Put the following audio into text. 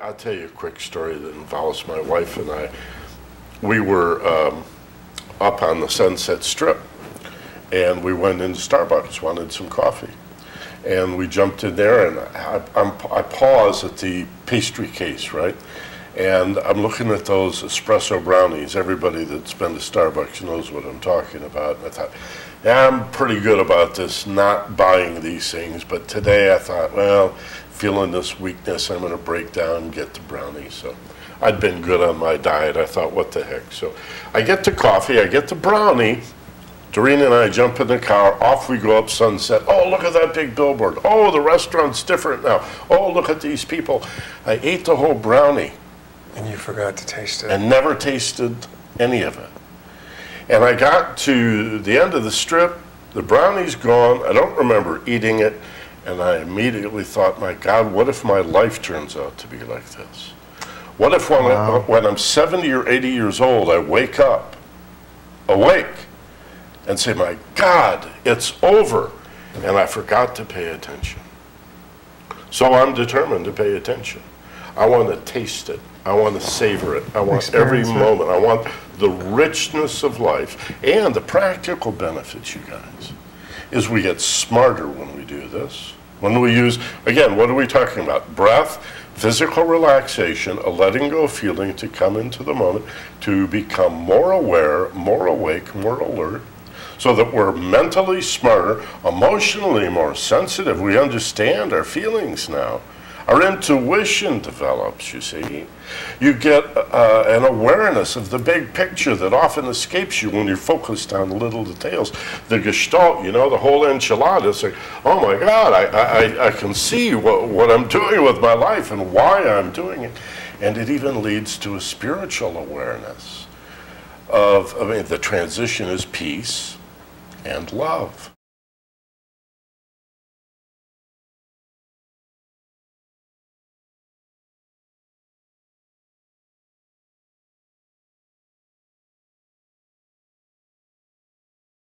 I'll tell you a quick story that involves my wife and I. We were up on the Sunset Strip, and we went into Starbucks, wanted some coffee. And we jumped in there, and I pause at the pastry case, right? And I'm looking at those espresso brownies. Everybody that's been to Starbucks knows what I'm talking about. And I thought, yeah, I'm pretty good about this, not buying these things. But today I thought, well, feeling this weakness, I'm going to break down and get the brownies. So I'd been good on my diet. I thought, what the heck? So I get the coffee, I get the brownie. Doreen and I jump in the car, off we go up Sunset. Oh, look at that big billboard. Oh, the restaurant's different now. Oh, look at these people. I ate the whole brownie. And you forgot to taste it. And never tasted any of it. And I got to the end of the strip, the brownie's gone, I don't remember eating it, and I immediately thought, my God, what if my life turns out to be like this? What if when I'm 70 or 80 years old, I wake up, awake, and say, my God, it's over, and I forgot to pay attention. So I'm determined to pay attention. I want to taste it. I want to savor it. I want every moment. I want the richness of life and the practical benefits, you guys, is we get smarter when we do this. When we use, again, what are we talking about? Breath, physical relaxation, a letting go feeling to come into the moment, to become more aware, more awake, more alert, so that we're mentally smarter, emotionally more sensitive. We understand our feelings now. Our intuition develops, you see. You get an awareness of the big picture that often escapes you when you're focused on little details. The gestalt, you know, the whole enchilada, it's like, oh my God, I can see what I'm doing with my life and why I'm doing it. And it even leads to a spiritual awareness of, I mean, the transition is peace and love.